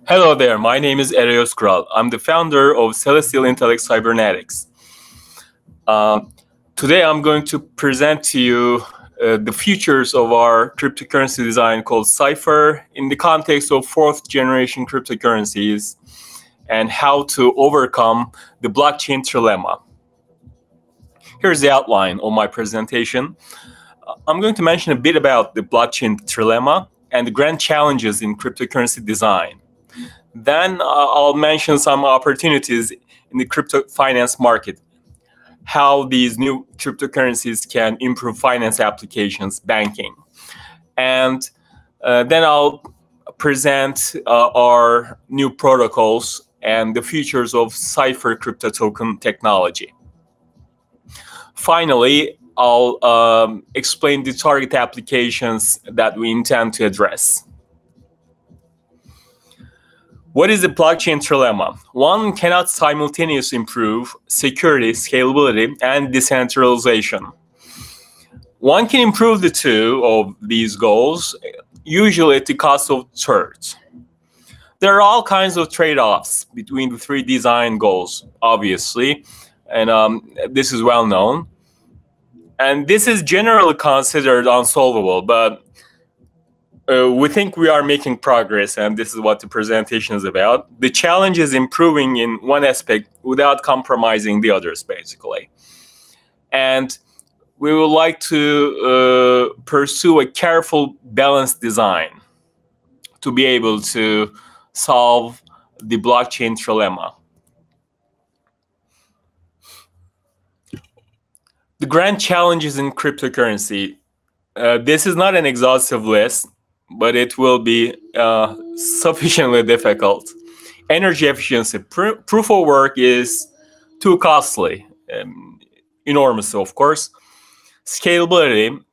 Hello there, my name is Eray Özkural. I'm the founder of Celestial Intellect Cybernetics. Today I'm going to present to you the features of our cryptocurrency design called Cypher in the context of fourth generation cryptocurrencies and how to overcome the blockchain trilemma. Here's the outline of my presentation. I'm going to mention a bit about the blockchain trilemma and the grand challenges in cryptocurrency design. Then I'll mention some opportunities in the crypto finance market, how these new cryptocurrencies can improve finance applications, banking. And then I'll present our new protocols and the features of Cypher crypto token technology. Finally, I'll explain the target applications that we intend to address. What is the blockchain trilemma? One cannot simultaneously improve security, scalability, and decentralization. One can improve the two of these goals, usually at the cost of thirds. There are all kinds of trade-offs between the three design goals, obviously, and this is well known. And this is generally considered unsolvable, but we think we are making progress, and this is what the presentation is about. The challenge is improving in one aspect without compromising the others, basically. And we would like to pursue a careful, balanced design to be able to solve the blockchain trilemma. The grand challenges in cryptocurrency. This is not an exhaustive list, but it will be sufficiently difficult. Energy efficiency. Proof of work is too costly, enormous, of course. Scalability.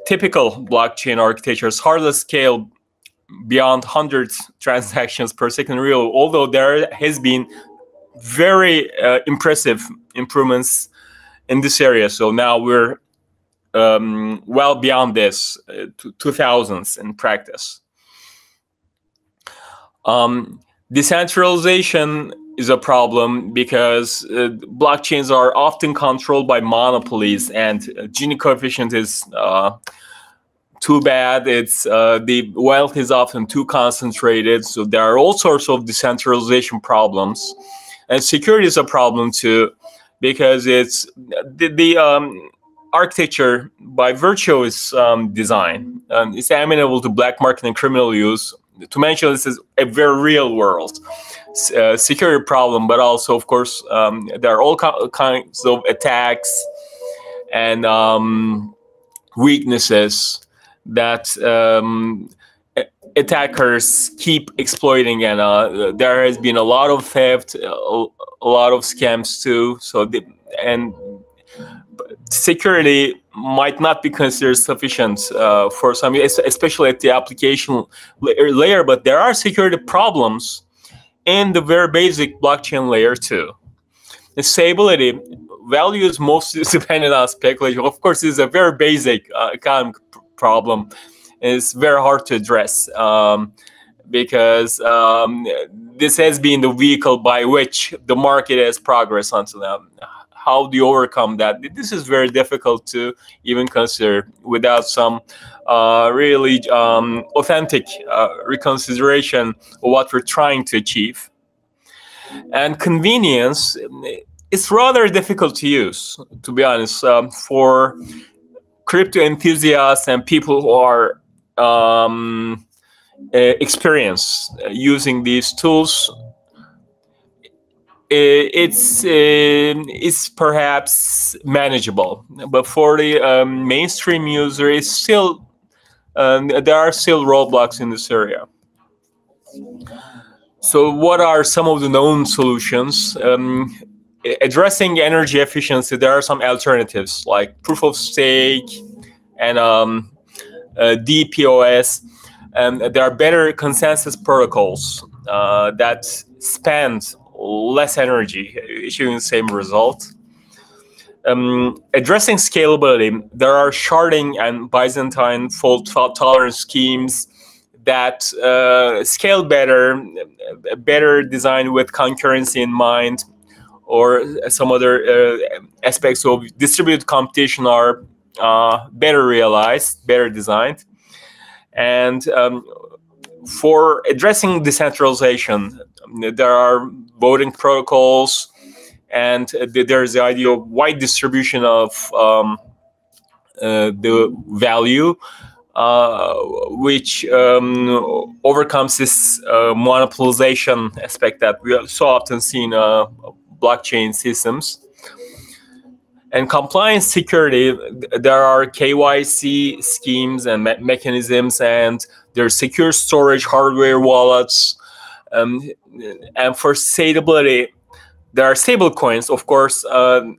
Typical blockchain architectures hardly scale beyond 100 transactions per second real, although there has been very impressive improvements in this area. So now we're well beyond this, 2000s in practice. Decentralization is a problem because blockchains are often controlled by monopolies, and Gini coefficient is too bad. It's the wealth is often too concentrated, so there are all sorts of decentralization problems, and security is a problem too, because it's the architecture, by virtue of its design, is amenable to black market and criminal use. To mention, this is a very real world security problem, but also, of course, there are all kinds of attacks and weaknesses that attackers keep exploiting, and there has been a lot of theft, a lot of scams too. So security might not be considered sufficient for some, especially at the application layer, but there are security problems in the very basic blockchain layer too. The stability, value is mostly dependent on speculation. Of course, this is a very basic economic problem. It's very hard to address because this has been the vehicle by which the market has progressed until now. How do you overcome that? This is very difficult to even consider without some really authentic reconsideration of what we're trying to achieve. And convenience, it's rather difficult to use, to be honest, for crypto enthusiasts and people who are experienced using these tools. It's perhaps manageable, but for the mainstream user, it's still there are still roadblocks in this area. So, what are some of the known solutions? Addressing energy efficiency, there are some alternatives like proof of stake and DPoS. There are better consensus protocols that spend less energy, achieving the same result. Addressing scalability, there are sharding and Byzantine fault tolerance schemes that scale better designed with concurrency in mind, or some other aspects of distributed computation are better realized, better designed. And for addressing decentralization, there are voting protocols, and there's the idea of wide distribution of the value, which overcomes this monopolization aspect that we so often see in blockchain systems. And compliance security, there are KYC schemes and mechanisms, and there's secure storage, hardware wallets, and for stability, there are stable coins. Of course, some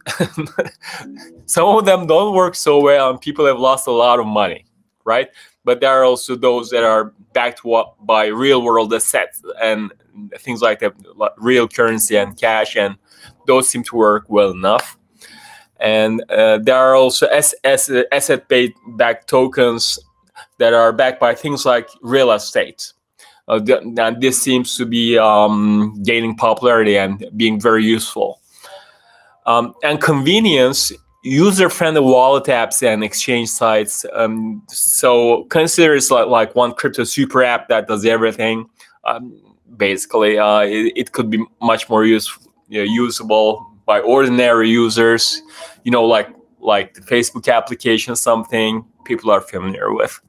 of them don't work so well, and people have lost a lot of money, right? But there are also those that are backed by real-world assets and things like that, like real currency and cash, and those seem to work well enough. And there are also asset-backed tokens that are backed by things like real estate. And this seems to be gaining popularity and being very useful. And convenience, user-friendly wallet apps and exchange sites. So consider it's like one crypto super app that does everything. Basically, it could be much more usable by ordinary users. Like the Facebook application, something people are familiar with.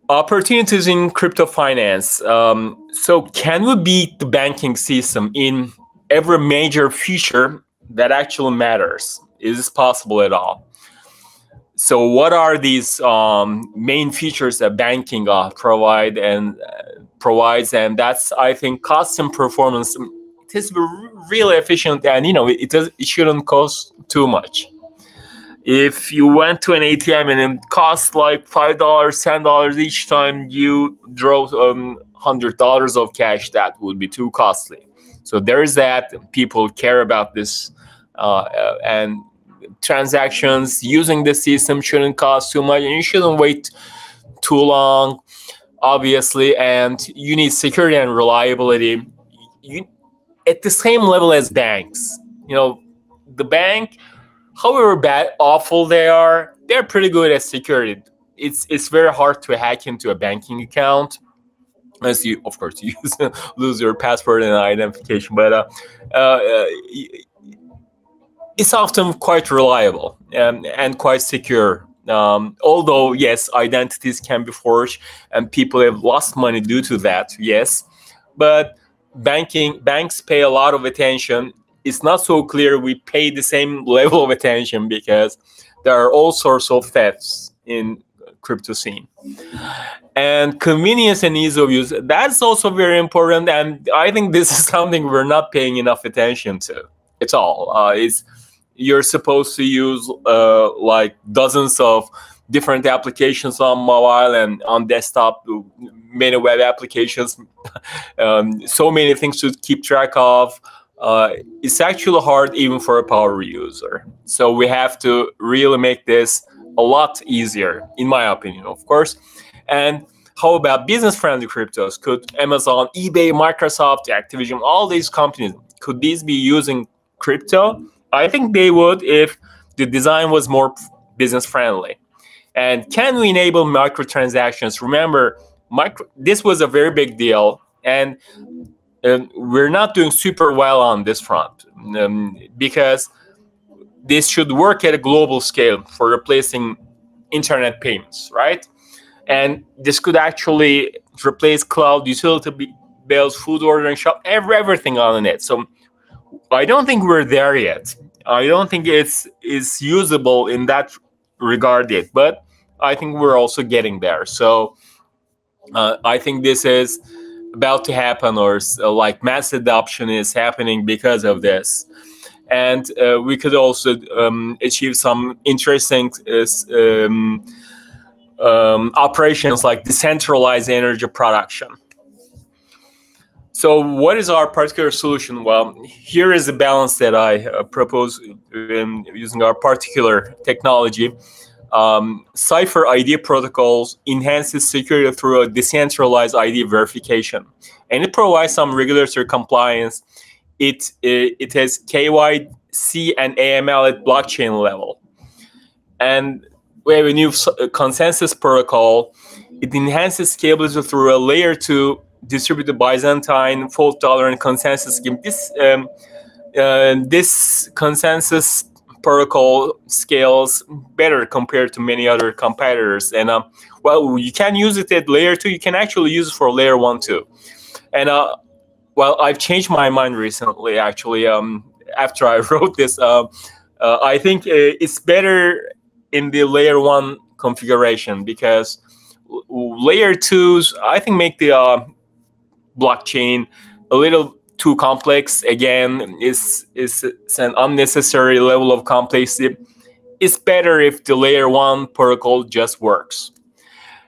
Opportunities in crypto finance. So can we beat the banking system in every major feature that actually matters? Is this possible at all? So what are these main features that banking provides? And that's, I think, cost and performance. It is really efficient, and it shouldn't cost too much. If you went to an ATM and it cost like $5, $10 each time you draw $100 of cash, that would be too costly. So there is that. People care about this, and transactions using the system shouldn't cost too much, and you shouldn't wait too long, obviously. And you need security and reliability. At the same level as banks. The bank, however awful they are, they're pretty good at security. It's very hard to hack into a banking account, unless you, of course, lose your password and identification. But it's often quite reliable and quite secure. Although, yes, identities can be forged, and people have lost money due to that, yes. But banks pay a lot of attention. It's not so clear we pay the same level of attention, because there are all sorts of thefts in crypto scene. And convenience and ease of use, that's also very important. And I think this is something we're not paying enough attention to at all. You're supposed to use like dozens of different applications on mobile and on desktop, many web applications, so many things to keep track of. It's actually hard even for a power user. So we have to really make this a lot easier, in my opinion, of course. And how about business-friendly cryptos? Could Amazon, eBay, Microsoft, Activision, all these companies, could these be using crypto? I think they would if the design was more business-friendly. And can we enable microtransactions? Remember, this was a very big deal, and we're not doing super well on this front, because this should work at a global scale for replacing internet payments, right? And this could actually replace cloud, utility bills, food ordering, shop, everything on the net. So I don't think we're there yet. I don't think it's usable in that regard yet, but I think we're also getting there. So I think this is about to happen, or like mass adoption is happening because of this. And we could also achieve some interesting operations like decentralized energy production. So what is our particular solution? Well, here is the balance that I propose in using our particular technology. Cipher ID protocols enhances security through a decentralized ID verification, and it provides some regulatory compliance. It has KYC and AML at blockchain level, and we have a new consensus protocol. It enhances scalability through a layer 2 distributed Byzantine fault-tolerant consensus scheme. This consensus protocol scales better compared to many other competitors, and well, you can use it at layer 2. You can actually use it for layer 1 too. And well, I've changed my mind recently. Actually, after I wrote this, I think it's better in the layer 1 configuration, because layer 2s, I think, make the blockchain a little too complex. Again, it's an unnecessary level of complexity. It's better if the layer 1 protocol just works.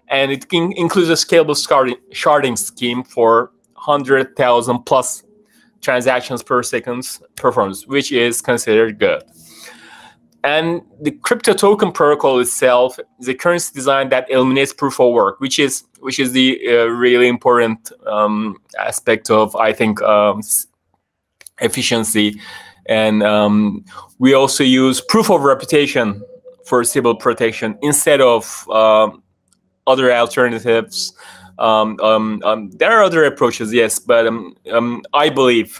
And it includes a scalable sharding scheme for 100,000 plus transactions per second performance, which is considered good. And the crypto token protocol itself is a currency design that eliminates proof of work, which is the really important aspect of, I think, efficiency. And we also use proof of reputation for civil protection instead of other alternatives. There are other approaches, yes, but I believe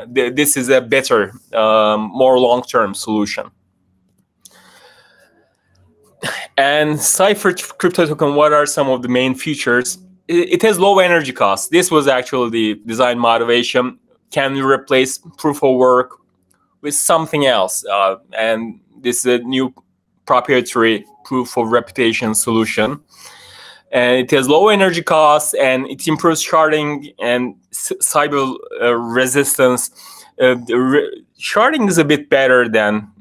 this is a better, more long-term solution. And Cipher crypto token, what are some of the main features? It has low energy costs. This was actually the design motivation. Can you replace proof of work with something else? And this is a new proprietary proof of reputation solution. And it has low energy costs, and it improves sharding and cyber resistance. Sharding is a bit better than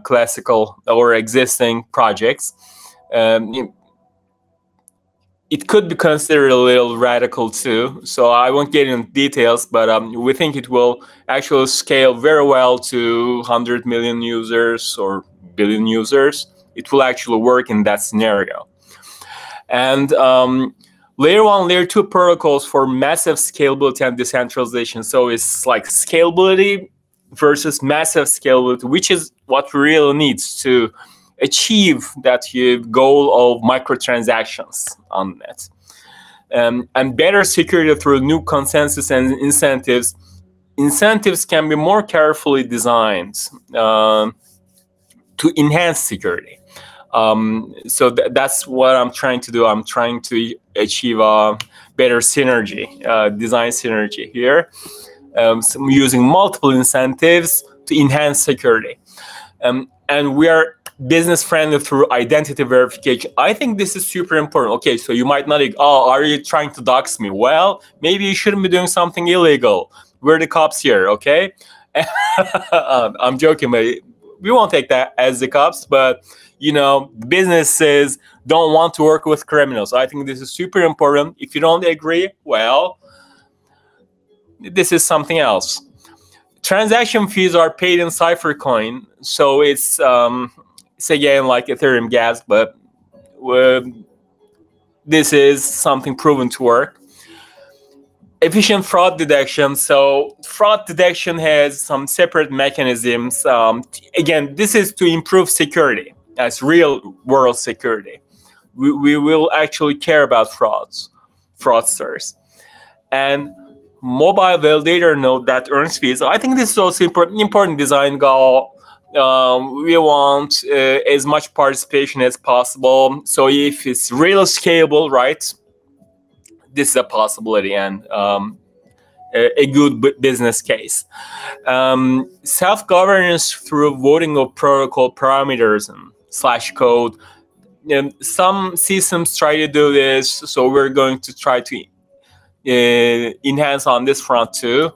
classical or existing projects. It could be considered a little radical too, so I won't get into details, but we think it will actually scale very well to 100 million users or billion users. It will actually work in that scenario. And layer 1, layer 2 protocols for massive scalability and decentralization. So it's like scalability versus massive scalability, which is what we really need to achieve that goal of microtransactions on net. And better security through new consensus and incentives. Incentives can be more carefully designed to enhance security. So that's what I'm trying to do. I'm trying to achieve a better synergy, design synergy here. So I'm using multiple incentives to enhance security. And we are business friendly through identity verification. I think this is super important. Okay, so you might not think, oh, are you trying to dox me? Well, maybe you shouldn't be doing something illegal. We're the cops here, okay? I'm joking, but we won't take that as the cops, but you know, businesses don't want to work with criminals. I think this is super important. If you don't agree, well, this is something else. Transaction fees are paid in Cipher coin, so it's again like Ethereum gas, but this is something proven to work. Efficient fraud detection. So fraud detection has some separate mechanisms. Again, this is to improve security. As real world security. We will actually care about fraudsters. And mobile validator node that earns fees. I think this is also important design goal. We want as much participation as possible. So if it's really scalable, right, this is a possibility and a good business case. Self-governance through voting of protocol parameters and /code. Some systems try to do this, so we're going to try to enhance on this front too.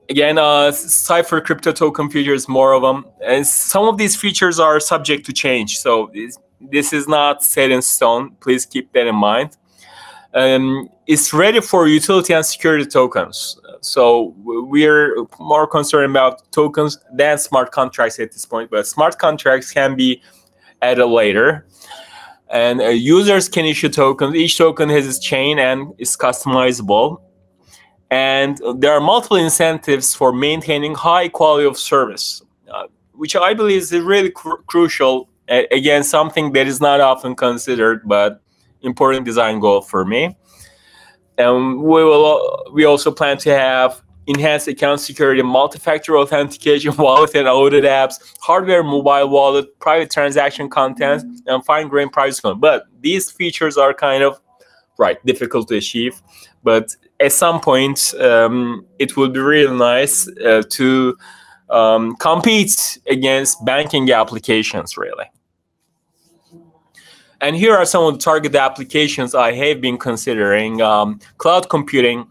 Again, Cipher crypto token features, more of them, and some of these features are subject to change. So this is not set in stone. Please keep that in mind. It's ready for utility and security tokens. So we're more concerned about tokens than smart contracts at this point, but smart contracts can be added later. And users can issue tokens. Each token has its chain and is customizable. And there are multiple incentives for maintaining high quality of service, which I believe is really crucial. Again, something that is not often considered, but important design goal for me. And we also plan to have enhanced account security, multi-factor authentication, wallet and audit apps, hardware mobile wallet, private transaction content, and fine-grained privacy control. But these features are kind of difficult to achieve. But at some point, it would be really nice to compete against banking applications, really. And here are some of the target applications I have been considering. Cloud computing,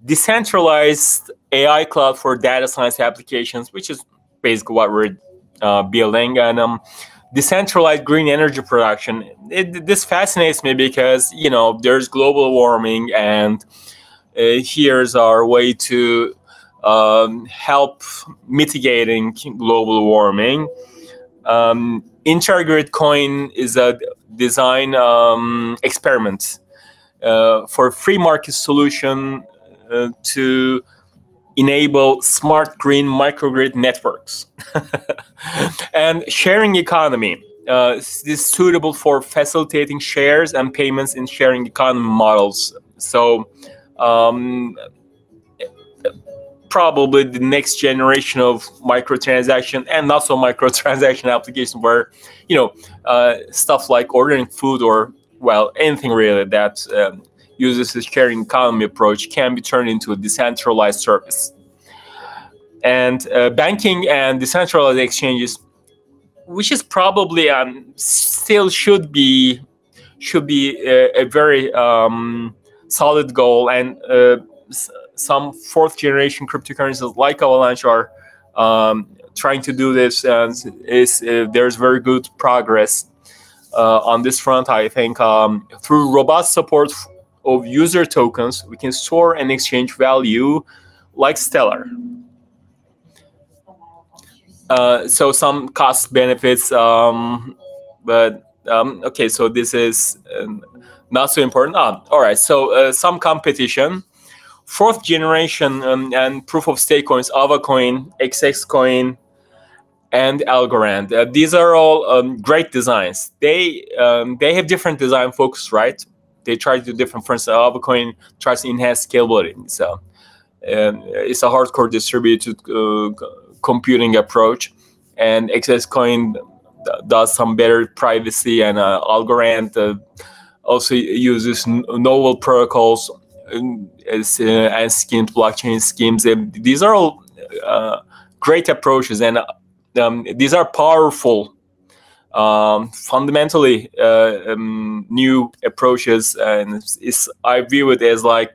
decentralized AI cloud for data science applications, which is basically what we're building, and decentralized green energy production. This fascinates me because, there's global warming, and here's our way to help mitigating global warming. Intergrid coin is a design experiment for free market solution to enable smart green microgrid networks. And sharing economy. This is suitable for facilitating shares and payments in sharing economy models. So probably the next generation of microtransaction and not so microtransaction application where, stuff like ordering food or, anything really that uses the sharing economy approach can be turned into a decentralized service. And banking and decentralized exchanges, which is probably still should be a very solid goal, and some fourth generation cryptocurrencies like Avalanche are trying to do this, and there's very good progress on this front. I think through robust support of user tokens, we can store and exchange value like Stellar. So some cost benefits, but okay, so this is not so important. All right, so some competition. Fourth generation and proof of stake coins, Ava coin, XX coin, and Algorand. These are all great designs. They have different design focus, right? They try to do different. For instance, Ava coin tries to enhance scalability. So it's a hardcore distributed computing approach, and XX coin does some better privacy, and Algorand also uses novel protocols and schemes, blockchain schemes. These are all great approaches, and these are powerful, fundamentally new approaches. And I view it as like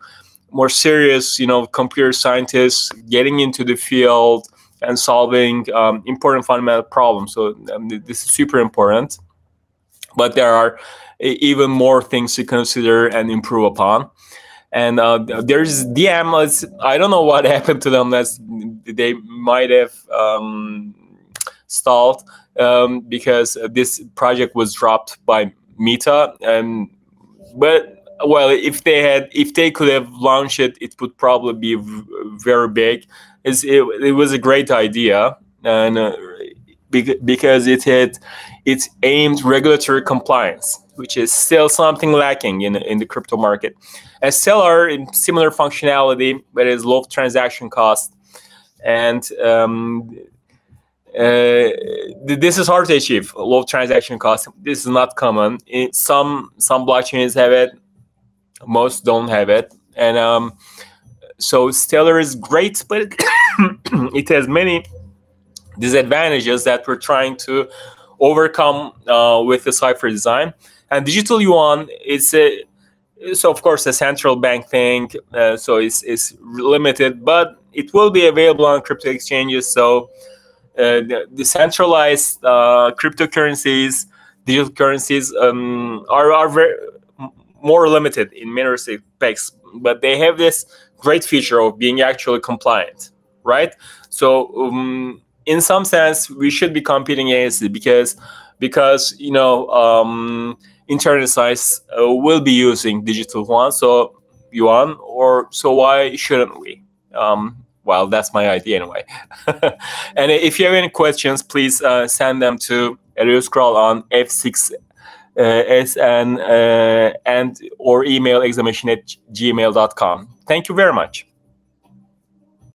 more serious, computer scientists getting into the field and solving important fundamental problems. So this is super important. But there are even more things to consider and improve upon. And there's DM. I don't know what happened to them. They might have stalled because this project was dropped by Meta. But if they could have launched it, it would probably be very big. It was a great idea, and because it aimed regulatory compliance, which is still something lacking in the crypto market. And Stellar, in similar functionality, but is low transaction cost, and this is hard to achieve. Low transaction cost. This is not common. Some blockchains have it, most don't have it, and so Stellar is great, but it has many disadvantages that we're trying to overcome with the Cypher design. And digital yuan is so of course a central bank thing, so it's limited, but it will be available on crypto exchanges. So the decentralized cryptocurrencies, digital currencies are very more limited in many respects, but they have this great feature of being actually compliant, right? So in some sense, we should be competing against it because because internet sites will be using digital yuan, or so why shouldn't we? Well, that's my idea anyway. And if you have any questions, please send them to Eray Özkural on F6SN and or email examination@gmail.com. Thank you very much.